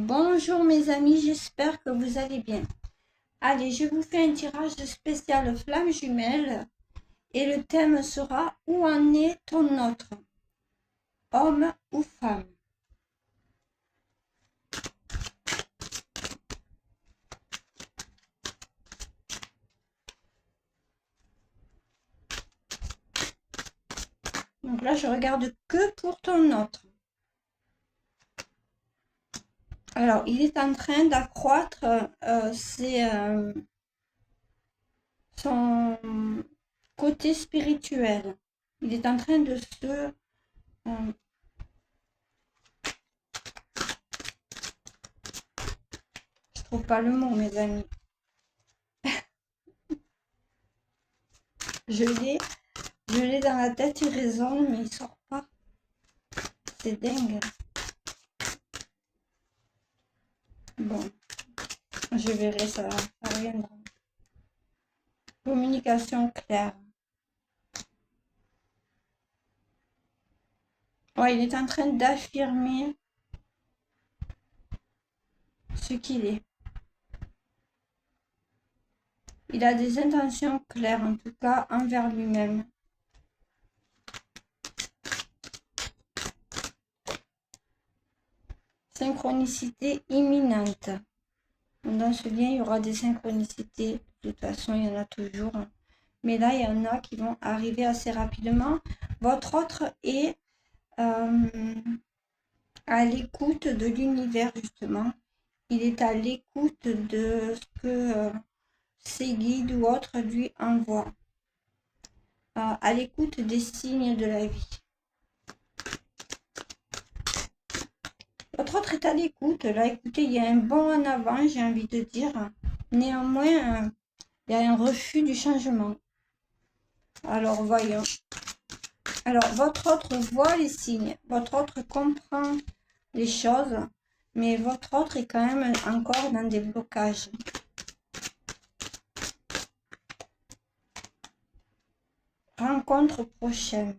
Bonjour mes amis, j'espère que vous allez bien. Allez, je vous fais un tirage spécial flamme jumelle et le thème sera où en est ton autre, homme ou femme. Donc là, je regarde que pour ton autre. Alors, il est en train d'accroître son côté spirituel. Il est en train de je trouve pas le mot, mes amis. Je l'ai dans la tête, il résonne, mais il sort pas. C'est dingue. Bon, je verrai, ça reviendra. Communication claire. Ouais, il est en train d'affirmer ce qu'il est. Il a des intentions claires, en tout cas, envers lui-même. Synchronicité imminente. Dans ce lien, il y aura des synchronicités. De toute façon, il y en a toujours. Mais là, il y en a qui vont arriver assez rapidement. Votre autre est à l'écoute de l'univers, justement. Il est à l'écoute de ce que ses guides ou autres lui envoient. À l'écoute des signes de la vie. Votre autre est à l'écoute. Là, écoutez, il y a un bond en avant, j'ai envie de dire. Néanmoins, il y a un refus du changement. Alors, voyons. Alors, votre autre voit les signes. Votre autre comprend les choses. Mais votre autre est quand même encore dans des blocages. Rencontre prochaine.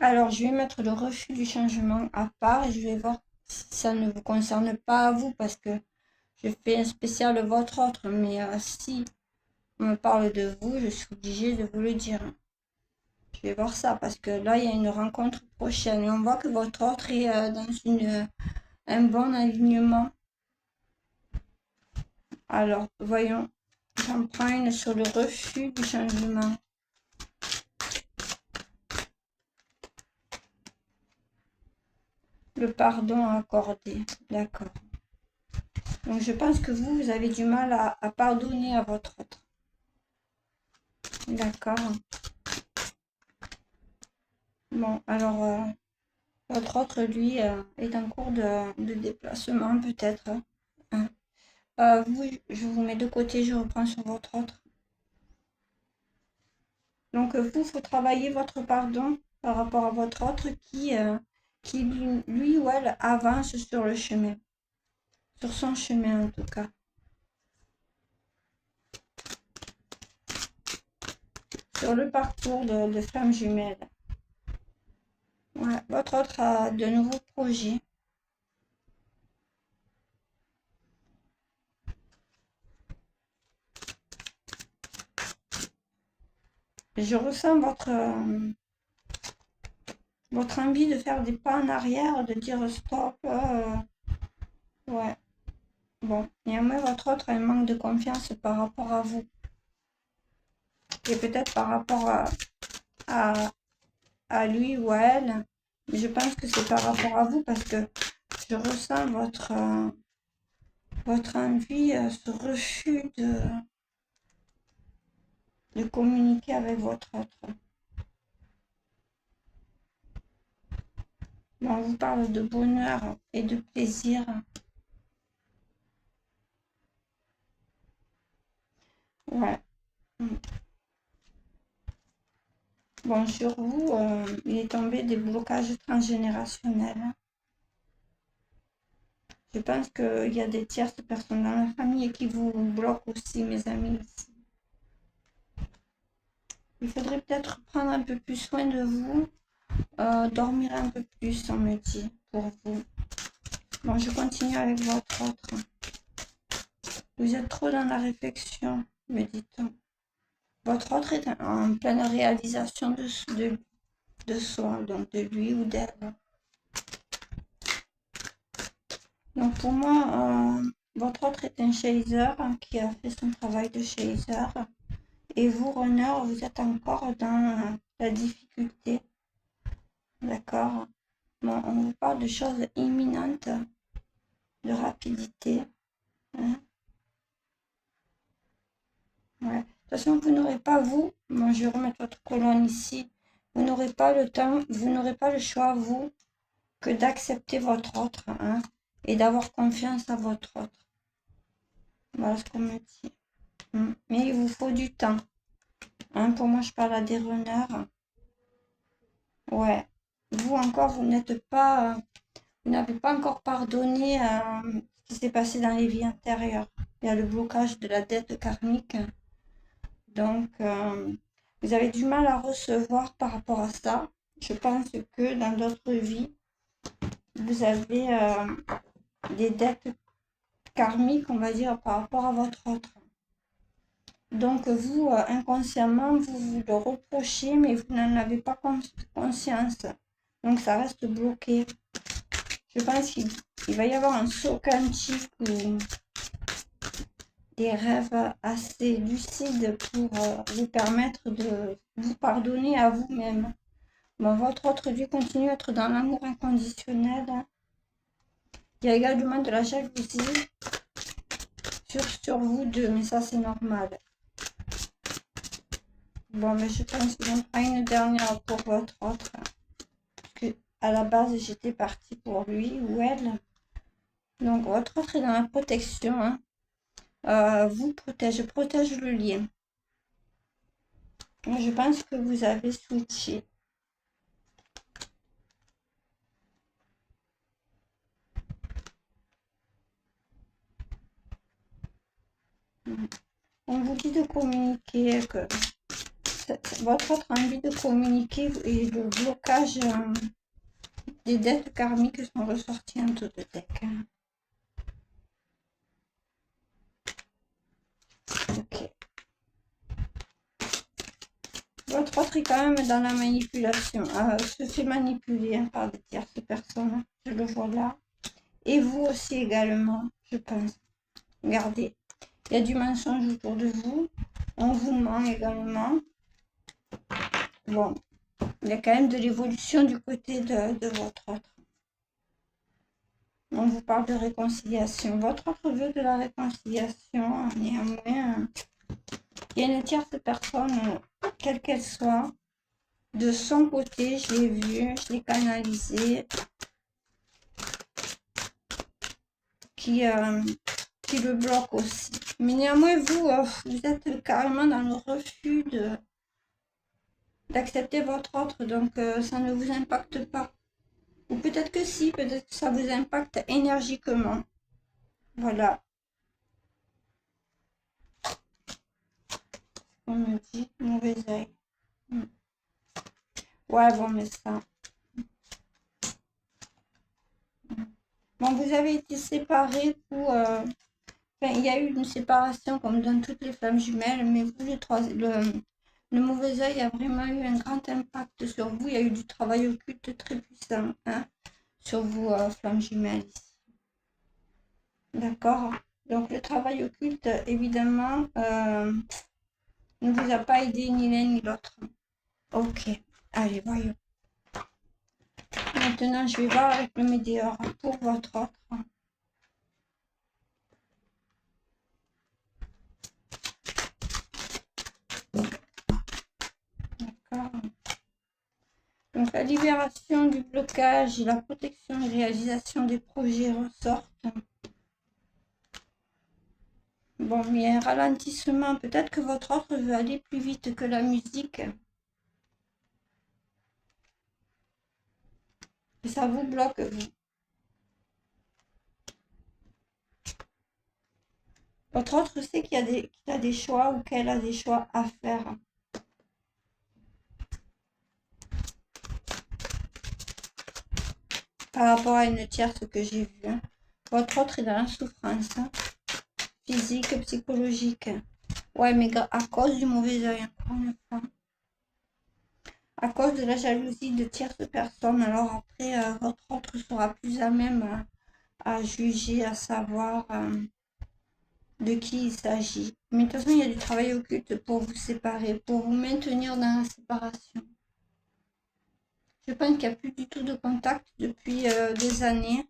Alors, je vais mettre le refus du changement à part et je vais voir si ça ne vous concerne pas à vous parce que je fais un spécial de votre autre. Mais si on me parle de vous, je suis obligée de vous le dire. Je vais voir ça parce que là, il y a une rencontre prochaine et on voit que votre autre est dans un bon alignement. Alors, voyons. J'en prends une sur le refus du changement. Le pardon accordé. D'accord. Donc, je pense que vous avez du mal à pardonner à votre autre. D'accord. Bon, alors, votre autre, lui, est en cours de déplacement, peut-être. Hein. Vous, je vous mets de côté, je reprends sur votre autre. Donc, vous, il faut travailler votre pardon par rapport à votre autre qui lui ou elle avance sur le chemin. Sur son chemin, en tout cas. Sur le parcours de flamme jumelle. Ouais, votre autre a de nouveaux projets. Je ressens votre envie de faire des pas en arrière, de dire stop. Ouais. Bon, néanmoins, votre autre a un manque de confiance par rapport à vous. Et peut-être par rapport à lui ou à elle. Mais je pense que c'est par rapport à vous parce que je ressens votre envie, ce refus de communiquer avec votre autre. Bon, on vous parle de bonheur et de plaisir. Ouais. Bon, sur vous, il est tombé des blocages transgénérationnels. Je pense qu'il y a des tierces personnes dans la famille qui vous bloquent aussi, mes amis. Ici. Il faudrait peut-être prendre un peu plus soin de vous. Dormir un peu plus, on me dit, pour vous. Bon, je continue avec votre autre. Vous êtes trop dans la réflexion, me dit-on. Votre autre est en pleine réalisation de soi, donc de lui ou d'elle. Donc pour moi, votre autre est un chaser qui a fait son travail de chaser. Et vous, runner, vous êtes encore dans la difficulté. D'accord? Bon, on vous parle de choses imminentes, de rapidité. Hein? Ouais. De toute façon, vous n'aurez pas, vous, bon, je vais remettre votre colonne ici, vous n'aurez pas le temps, vous n'aurez pas le choix, vous, que d'accepter votre autre, hein, et d'avoir confiance à votre autre. Voilà ce qu'on me dit. Mais il vous faut du temps. Hein, pour moi, je parle à des runners. Ouais. Vous encore, vous n'êtes pas, vous n'avez pas encore pardonné ce qui s'est passé dans les vies antérieures. Il y a le blocage de la dette karmique. Donc, vous avez du mal à recevoir par rapport à ça. Je pense que dans d'autres vies, vous avez des dettes karmiques, on va dire, par rapport à votre autre. Donc, vous, inconsciemment, vous vous le reprochez, mais vous n'en avez pas conscience. Donc, ça reste bloqué. Je pense qu'il va y avoir un saut quantique ou des rêves assez lucides pour vous permettre de vous pardonner à vous-même. Bon, votre autre vie continue à être dans l'amour inconditionnel. Il y a également de la jalousie sur vous deux, mais ça c'est normal. Bon, mais je pense qu'il y en a une dernière pour votre autre. Parce que à la base, j'étais partie pour lui ou elle. Donc, votre autre est dans la protection. Hein. Vous protège le lien. Je pense que vous avez switché. On vous dit de communiquer, que votre autre envie de communiquer et le blocage des dettes karmiques sont ressorties en tout de deck. Ok. Votre autre est quand même dans la manipulation. Se fait manipuler par des tierces personnes. Je le vois là. Et vous aussi également, je pense. Regardez. Il y a du mensonge autour de vous. On vous ment également. Bon. Il y a quand même de l'évolution du côté de votre autre. On vous parle de réconciliation. Votre autre veut de la réconciliation. Néanmoins, il y a une tierce personne, quelle qu'elle soit, de son côté, je l'ai vu, je l'ai canalisé, qui le bloque aussi. Mais néanmoins, vous êtes carrément dans le refus d'accepter votre autre, donc ça ne vous impacte pas. Ou peut-être que si, peut-être que ça vous impacte énergiquement. Voilà. On me dit mauvais œil. Ouais, bon, mais ça. Bon, vous avez été séparés pour... Enfin, il y a eu une séparation comme dans toutes les flammes jumelles, mais vous, le mauvais œil a vraiment eu un grand impact sur vous. Il y a eu du travail occulte très puissant, hein, sur vous, flammes jumelles ici. D'accord? Donc le travail occulte, évidemment, ne vous a pas aidé ni l'un ni l'autre. Ok, allez, voyons. Maintenant, je vais voir avec le médior pour votre autre. D'accord. Donc la libération du blocage, la protection et réalisation des projets ressortent. Bon, mais il y a un ralentissement. Peut-être que votre autre veut aller plus vite que la musique. Et ça vous bloque, vous. Votre autre sait qu'il a des choix ou qu'elle a des choix à faire. par rapport à une tierce que j'ai vue. Hein. Votre autre est dans la souffrance. Hein. Physique, psychologique. Ouais, mais à cause du mauvais œil, encore une fois. À cause de la jalousie de tierces personnes. Alors après, votre autre sera plus à même à juger, à savoir de qui il s'agit. Mais de toute façon, il y a du travail occulte pour vous séparer, pour vous maintenir dans la séparation. Je pense qu'il n'y a plus du tout de contact depuis des années.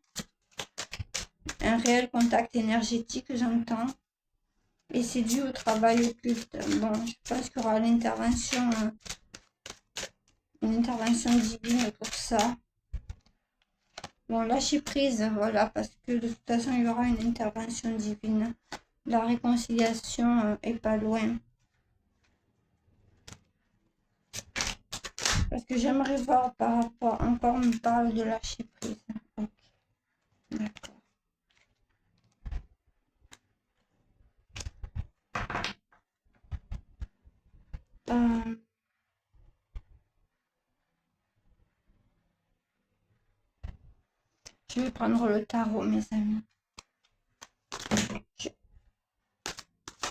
Un réel contact énergétique, j'entends. Et c'est dû au travail occulte. Bon, je pense qu'il y aura une intervention divine pour ça. Bon, lâcher prise, voilà, parce que de toute façon, il y aura une intervention divine. La réconciliation est pas loin. Parce que j'aimerais voir par rapport, encore on me parle de lâcher prise. Ok, d'accord. Je vais prendre le tarot, mes amis.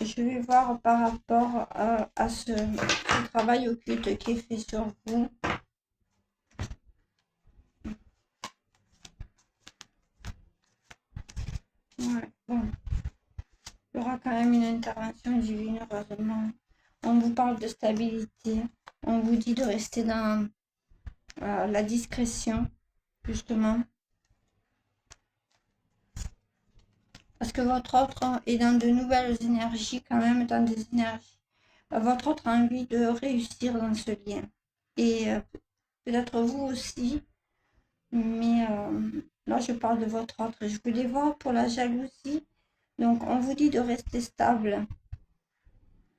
Je vais voir par rapport à ce travail occulte qui est fait sur vous. Ouais, bon. Il y aura quand même une intervention divine, heureusement. On vous parle de stabilité. On vous dit de rester dans la discrétion, justement. Parce que votre autre est dans de nouvelles énergies, quand même, dans des énergies. Votre autre a envie de réussir dans ce lien. Et peut-être vous aussi. Mais là, je parle de votre autre. Je voulais voir pour la jalousie. Donc, on vous dit de rester stable.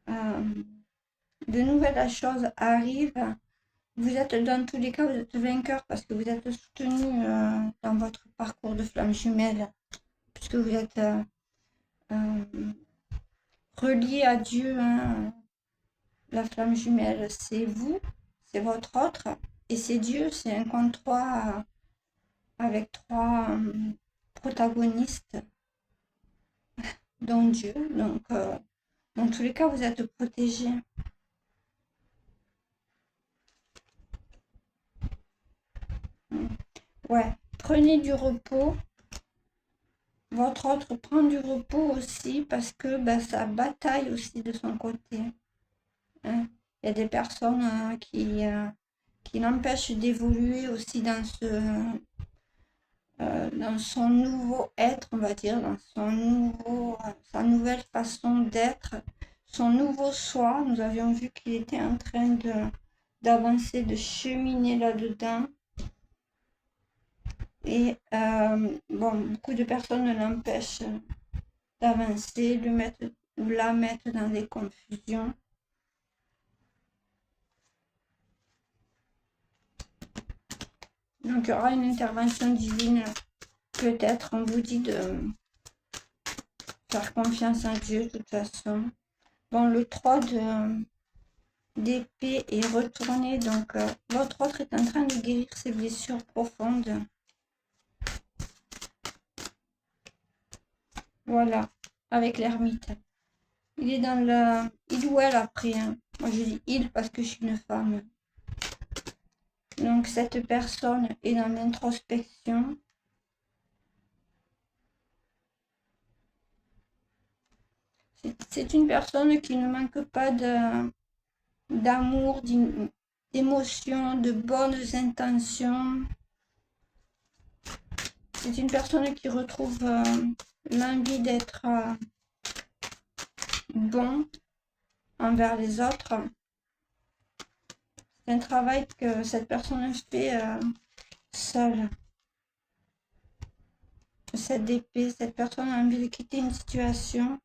De nouvelles choses arrivent. Vous êtes, dans tous les cas, vous êtes vainqueur parce que vous êtes soutenu dans votre parcours de flamme jumelle. Puisque vous êtes relié à Dieu. Hein. La flamme jumelle, c'est vous, c'est votre autre. Et c'est Dieu, c'est un contre 3 avec 3 protagonistes, dont Dieu. Donc, dans tous les cas, vous êtes protégés. Ouais, prenez du repos. Votre autre prend du repos aussi parce que ça bataille aussi de son côté. Hein. Il y a des personnes qui l'empêchent d'évoluer aussi dans son nouveau être, on va dire, dans sa nouvelle façon d'être, son nouveau soi. Nous avions vu qu'il était en train d'avancer, de cheminer là-dedans. Et bon, beaucoup de personnes l'empêchent d'avancer, la mettre dans des confusions. Donc il y aura une intervention divine. Peut-être on vous dit de faire confiance en Dieu de toute façon. Bon, le 3 d'épée est retourné, donc votre autre est en train de guérir ses blessures profondes. Voilà, avec l'ermite. Il est dans le... Il ou elle après. Hein. Moi je dis il parce que je suis une femme. Donc cette personne est dans l'introspection. C'est une personne qui ne manque pas d'amour, d'émotions, de bonnes intentions. C'est une personne qui retrouve l'envie d'être bon envers les autres. C'est un travail que cette personne fait seule. Cette épée, cette personne a envie de quitter une situation.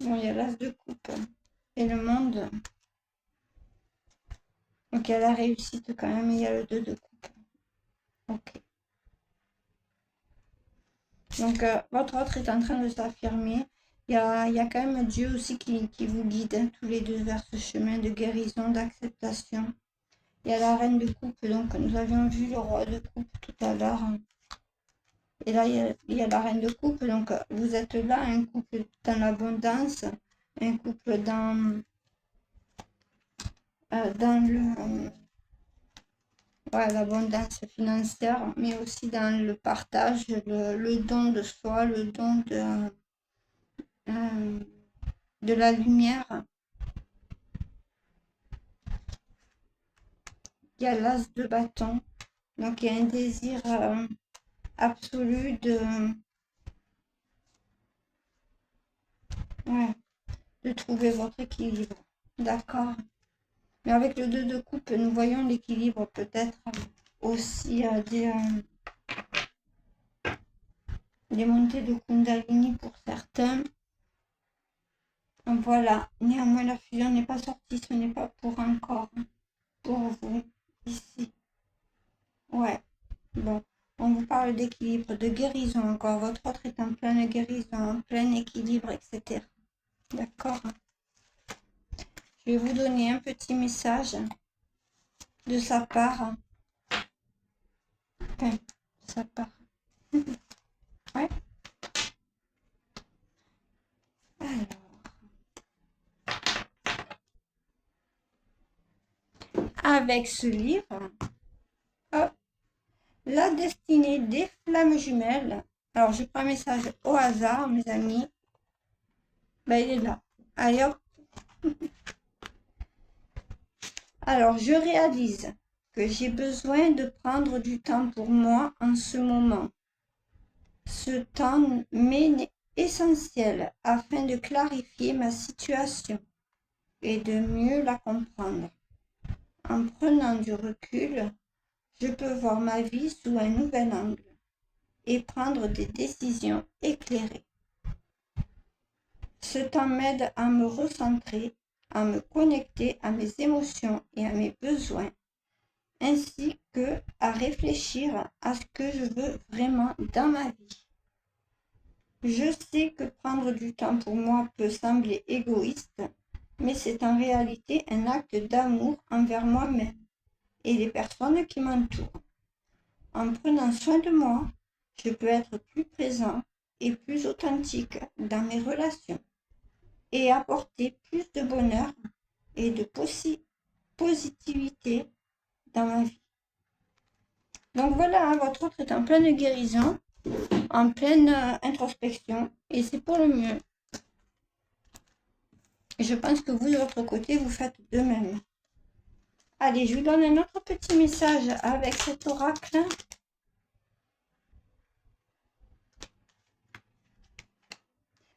Bon, il y a l'as de coupe et le monde. Donc il y a la réussite quand même, il y a le 2 de coupe. Ok. Donc votre autre est en train de s'affirmer. Il y a quand même Dieu aussi qui vous guide tous les deux vers ce chemin de guérison, d'acceptation. Il y a la reine de coupe, donc nous avions vu le roi de coupe tout à l'heure. Et là, il y a la reine de coupe, donc vous êtes là, un couple dans l'abondance, un couple dans l'abondance financière, mais aussi dans le partage, le don de soi, le don de la lumière. Il y a l'as de bâton, donc il y a un désir absolu de trouver votre équilibre. D'accord. Mais avec le 2 de coupe, nous voyons l'équilibre peut-être aussi des montées de Kundalini pour certains. Voilà, néanmoins la fusion n'est pas sortie, ce n'est pas pour encore, pour vous, ici. Ouais, bon, on vous parle d'équilibre, de guérison encore, votre autre est en pleine guérison, en plein équilibre, etc. D'accord. Je vais vous donner un petit message de sa part. Enfin, de sa part. Ouais. Alors. Avec ce livre, hop, la destinée des flammes jumelles. Alors, je prends un message au hasard, mes amis. Ben, il est là. Allez, hop. Alors, je réalise que j'ai besoin de prendre du temps pour moi en ce moment. Ce temps m'est essentiel afin de clarifier ma situation et de mieux la comprendre. En prenant du recul, je peux voir ma vie sous un nouvel angle et prendre des décisions éclairées. Ce temps m'aide à me recentrer, à me connecter à mes émotions et à mes besoins, ainsi que à réfléchir à ce que je veux vraiment dans ma vie. Je sais que prendre du temps pour moi peut sembler égoïste, mais c'est en réalité un acte d'amour envers moi-même et les personnes qui m'entourent. En prenant soin de moi, je peux être plus présent et plus authentique dans mes relations et apporter plus de bonheur et de positivité dans ma vie. Donc voilà, hein, votre autre est en pleine guérison, en pleine introspection, et c'est pour le mieux. Et je pense que vous, de votre côté, vous faites de même. Allez, je vous donne un autre petit message avec cet oracle.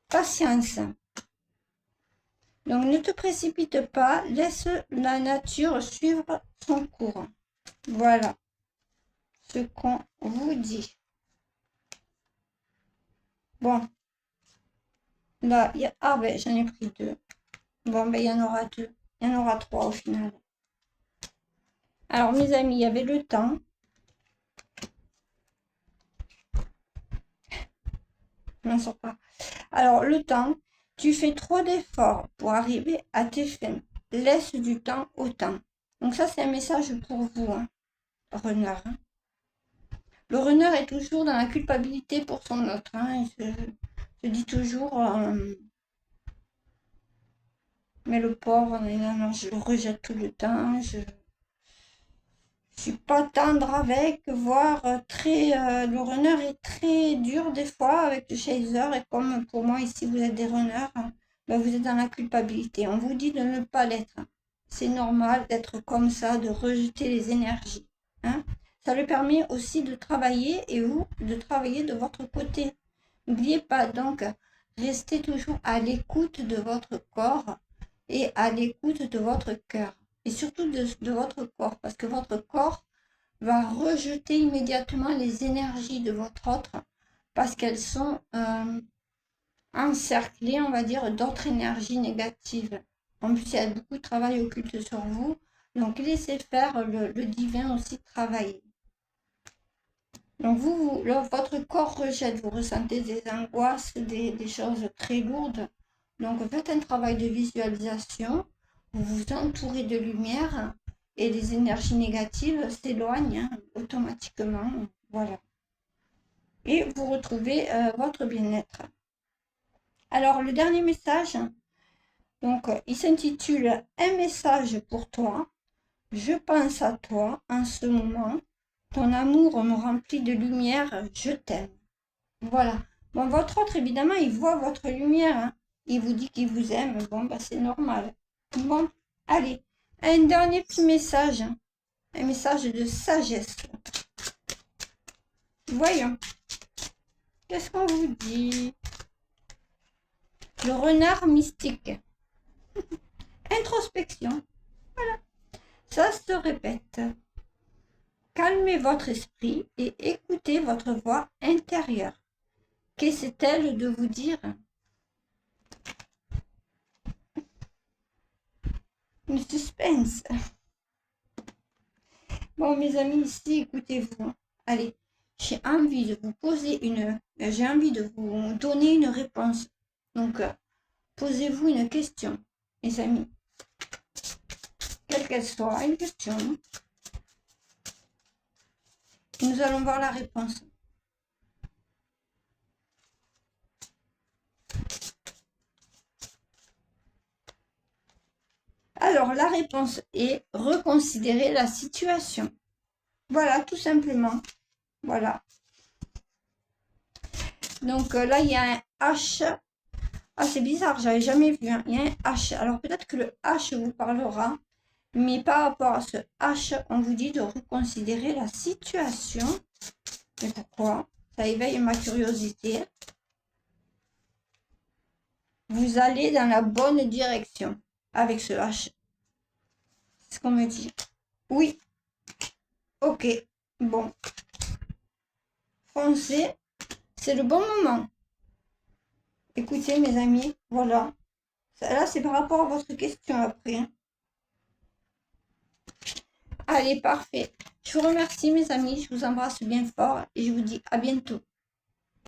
Patience. Donc ne te précipite pas, laisse la nature suivre son cours. Voilà ce qu'on vous dit. Bon, là, ben, j'en ai pris 2. Bon, ben, il y en aura 2. Il y en aura 3 au final. Alors, mes amis, il y avait le temps. Je n'en sors pas. Alors, le temps, tu fais trop d'efforts pour arriver à tes fins. Laisse du temps au temps. Donc ça, c'est un message pour vous, hein, runner. Hein. Le runner est toujours dans la culpabilité pour son autre. Hein, il se dit toujours, mais le pauvre, non, je le rejette tout le temps. Je suis pas tendre avec, voire très... le runner est très dur des fois avec le chaser. Et comme pour moi, ici, vous êtes des runners, hein, ben, vous êtes dans la culpabilité. On vous dit de ne pas l'être. C'est normal d'être comme ça, de rejeter les énergies. Hein. Ça lui permet aussi de travailler et vous, de travailler de votre côté. N'oubliez pas donc, restez toujours à l'écoute de votre corps et à l'écoute de votre cœur. Et surtout de votre corps, parce que votre corps va rejeter immédiatement les énergies de votre autre, parce qu'elles sont encerclées, on va dire, d'autres énergies négatives. En plus, il y a beaucoup de travail occulte sur vous, donc laissez faire le divin aussi travailler. Donc votre corps rejette, vous ressentez des angoisses, des choses très lourdes. Donc faites un travail de visualisation, vous vous entourez de lumière et les énergies négatives s'éloignent hein, automatiquement. Voilà. Et vous retrouvez votre bien-être. Alors, le dernier message, donc, il s'intitule « Un message pour toi. Je pense à toi en ce moment. Ton amour me remplit de lumière. Je t'aime. » Voilà. Bon, votre autre, évidemment, il voit votre lumière. Hein. Il vous dit qu'il vous aime. Bon, bah, c'est normal. Bon, allez. Un dernier petit message. Un message de sagesse. Voyons. Qu'est-ce qu'on vous dit? Le renard mystique. Introspection. Voilà. Ça se répète. Calmez votre esprit et écoutez votre voix intérieure. Qu'essaie-t-elle de vous dire? Le suspense. Bon, mes amis, ici, écoutez-vous. Allez, j'ai envie de vous poser j'ai envie de vous donner une réponse. Donc, posez-vous une question, mes amis. Quelle qu'elle soit, une question. Nous allons voir la réponse. Alors, la réponse est reconsidérer la situation. Voilà, tout simplement. Voilà. Donc là, il y a un H. Ah, c'est bizarre, j'avais jamais vu. Hein. Il y a un H. Alors peut-être que le H vous parlera. Mais par rapport à ce H, on vous dit de reconsidérer la situation. Mais pourquoi? Ça éveille ma curiosité. Vous allez dans la bonne direction avec ce H. C'est ce qu'on me dit. Oui. Ok. Bon. Foncez. C'est le bon moment. Écoutez, mes amis. Voilà. Là, c'est par rapport à votre question après. Hein. Allez, parfait. Je vous remercie, mes amis. Je vous embrasse bien fort et je vous dis à bientôt.